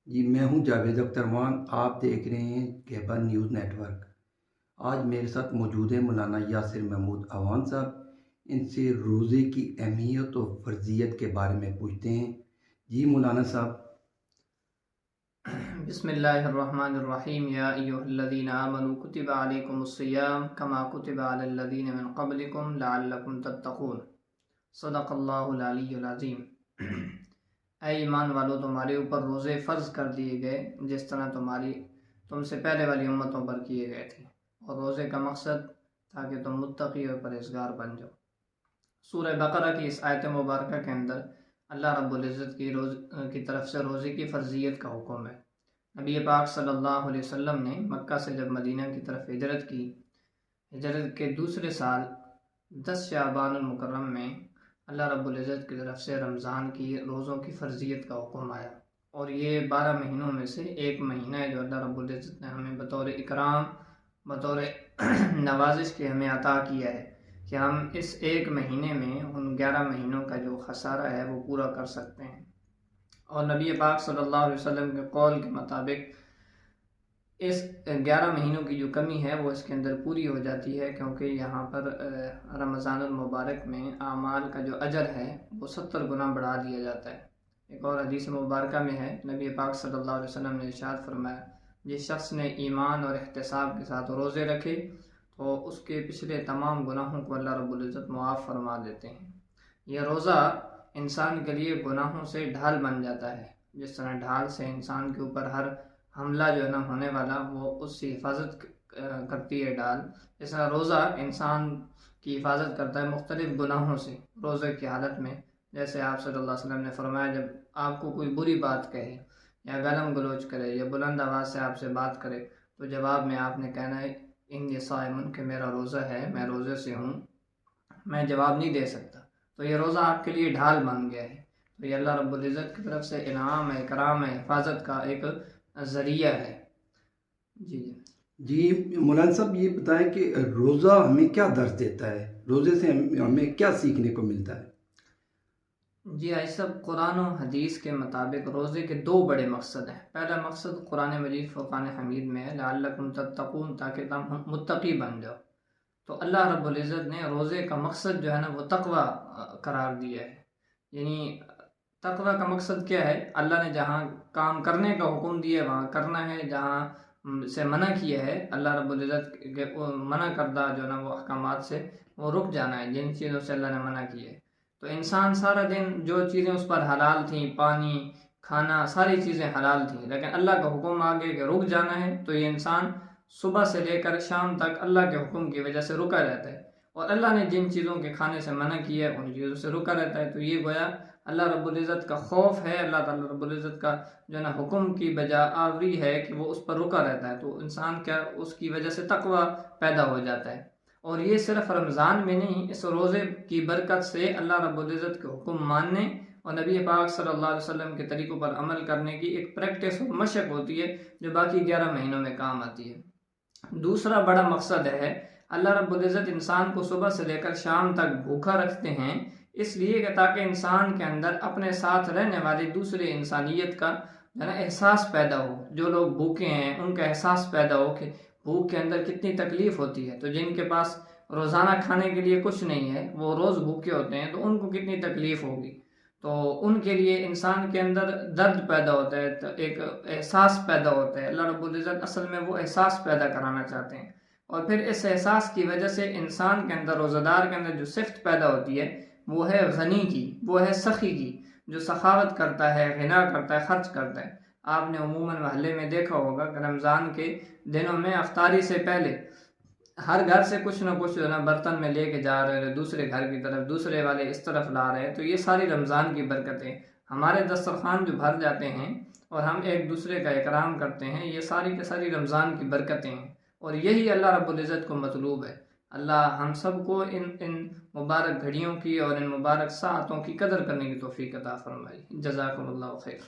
جی میں ہوں جاوید اختر مان، آپ دیکھ رہے ہیں خیبر نیوز نیٹ ورک۔ آج میرے ساتھ موجود ہیں مولانا یاسر محمود اعوان صاحب۔ ان سے روزے کی اہمیت اور فرضیت کے بارے میں پوچھتے ہیں۔ جی مولانا صاحب۔ بسم اللہ الرحمن الرحیم۔ یا ایھا الذین آمنوا کتب علیکم الصیام کما کتب علی الذین من قبلکم لعلکم تتقون۔ صدق اللہ العلی العظیم۔ اے ایمان والو، تمہارے اوپر روزے فرض کر دیے گئے جس طرح تم سے پہلے والی امتوں پر کیے گئے تھے، اور روزے کا مقصد تاکہ تم متقی اور پرہیزگار بن جاؤ۔ سورہ بقرہ کی اس آیت مبارکہ کے اندر اللہ رب العزت کی طرف سے روزے کی فرضیت کا حکم ہے۔ نبی پاک صلی اللہ علیہ وسلم نے مکہ سے جب مدینہ کی طرف ہجرت کی، ہجرت کے دوسرے سال 10 شعبان المکرم میں اللہ رب العزت کی طرف سے رمضان کی روزوں کی فرضیت کا حکم آیا، اور یہ 12 مہینوں میں سے ایک مہینہ ہے جو اللہ رب العزت نے ہمیں بطور اکرام، بطور نوازش کے ہمیں عطا کیا ہے کہ ہم اس ایک مہینے میں ان 11 مہینوں کا جو خسارہ ہے وہ پورا کر سکتے ہیں۔ اور نبی پاک صلی اللہ علیہ وسلم کے قول کے مطابق اس 11 مہینوں کی جو کمی ہے وہ اس کے اندر پوری ہو جاتی ہے، کیونکہ یہاں پر رمضان المبارک میں اعمال کا جو اجر ہے وہ 70 گنا بڑھا دیا جاتا ہے۔ ایک اور حدیث مبارکہ میں ہے، نبی پاک صلی اللہ علیہ وسلم نے ارشاد فرمایا، جس شخص نے ایمان اور احتساب کے ساتھ روزے رکھے تو اس کے پچھلے تمام گناہوں کو اللہ رب العزت معاف فرما دیتے ہیں۔ یہ روزہ انسان کے لیے گناہوں سے ڈھال بن جاتا ہے، جس طرح ڈھال سے انسان کے اوپر ہر حملہ جو ہے نا ہونے والا وہ اس سے حفاظت کرتی ہے ڈھال، جس طرح روزہ انسان کی حفاظت کرتا ہے مختلف گناہوں سے روزے کی حالت میں۔ جیسے آپ صلی اللہ علیہ وسلم نے فرمایا، جب آپ کو کوئی بری بات کہے یا گالم گلوچ کرے یا بلند آواز سے آپ سے بات کرے تو جواب میں آپ نے کہنا ہے انی صائم، کہ میرا روزہ ہے، میں روزے سے ہوں، میں جواب نہیں دے سکتا۔ تو یہ روزہ آپ کے لیے ڈھال بن گیا ہے، تو یہ اللہ رب العزت کی طرف سے انعام ہے، کرام ہے، حفاظت کا ایک ذریعہ ہے۔ جی مولانا صاحب، یہ بتائیں کہ روزہ ہمیں کیا درس دیتا ہے؟ روزے سے ہمیں کیا سیکھنے کو ملتا ہے؟ جی سب قرآن و حدیث کے مطابق روزے کے 2 بڑے مقصد ہیں۔ پہلا مقصد قرآن مجید فرقان حمید میں ہے، لعلکم تتقون، تاکہ تم متقی بن جاؤ۔ تو اللہ رب العزت نے روزے کا مقصد جو ہے نا وہ تقوی قرار دیا ہے۔ یعنی تقوی کا مقصد کیا ہے؟ اللہ نے جہاں کام کرنے کا حکم دیا ہے وہاں کرنا ہے، جہاں سے منع کیا ہے اللہ رب العزت کے منع کردہ جو ہے نا وہ احکامات سے وہ رک جانا ہے، جن چیزوں سے اللہ نے منع کیا ہے۔ تو انسان سارا دن جو چیزیں اس پر حلال تھیں، پانی، کھانا، ساری چیزیں حلال تھیں، لیکن اللہ کا حکم آگے کہ رک جانا ہے، تو یہ انسان صبح سے لے کر شام تک اللہ کے حکم کی وجہ سے رکا رہتا ہے، اور اللہ نے جن چیزوں کے کھانے سے منع کیا ہے ان چیزوں سے رکا رہتا ہے۔ تو یہ گویا اللہ رب العزت کا خوف ہے، اللہ تعالیٰ رب العزت کا جو ہے نا حکم کی بجا آوری ہے کہ وہ اس پر رکا رہتا ہے، تو انسان کیا اس کی وجہ سے تقوی پیدا ہو جاتا ہے۔ اور یہ صرف رمضان میں نہیں، اس روزے کی برکت سے اللہ رب العزت کے حکم ماننے اور نبی پاک صلی اللہ علیہ وسلم کے طریقوں پر عمل کرنے کی ایک پریکٹس اور مشق ہوتی ہے جو باقی 11 مہینوں میں کام آتی ہے۔ دوسرا بڑا مقصد ہے، اللہ رب العزت انسان کو صبح سے لے کر شام تک بھوکا رکھتے ہیں، اس لیے کہ تاکہ انسان کے اندر اپنے ساتھ رہنے والی دوسرے انسانیت کا احساس پیدا ہو۔ جو لوگ بھوکے ہیں ان کا احساس پیدا ہو کہ بھوک کے اندر کتنی تکلیف ہوتی ہے، تو جن کے پاس روزانہ کھانے کے لیے کچھ نہیں ہے، وہ روز بھوکے ہوتے ہیں، تو ان کو کتنی تکلیف ہوگی۔ تو ان کے لیے انسان کے اندر درد پیدا ہوتا ہے، ایک احساس پیدا ہوتا ہے۔ اللہ رب العزت اصل میں وہ احساس پیدا کرانا چاہتے ہیں، اور پھر اس احساس کی وجہ سے انسان کے اندر، روزہ دار کے اندر جو صفت پیدا ہوتی ہے وہ ہے غنی کی، وہ ہے سخی کی، جو سخاوت کرتا ہے، غنا کرتا ہے، خرچ کرتا ہے۔ آپ نے عموماً محلے میں دیکھا ہوگا کہ رمضان کے دنوں میں افطاری سے پہلے ہر گھر سے کچھ نہ کچھ برتن میں لے کے جا رہے ہیں، دوسرے گھر کی طرف، دوسرے والے اس طرف لا رہے ہیں۔ تو یہ ساری رمضان کی برکتیں، ہمارے دسترخوان جو بھر جاتے ہیں اور ہم ایک دوسرے کا اکرام کرتے ہیں، یہ ساری کی ساری رمضان کی برکتیں ہیں، اور یہی اللہ رب العزت کو مطلوب ہے۔ اللہ ہم سب کو ان مبارک گھڑیوں کی اور ان مبارک ساعتوں کی قدر کرنے کی توفیق عطا فرمائے۔ جزاکم اللہ خیر۔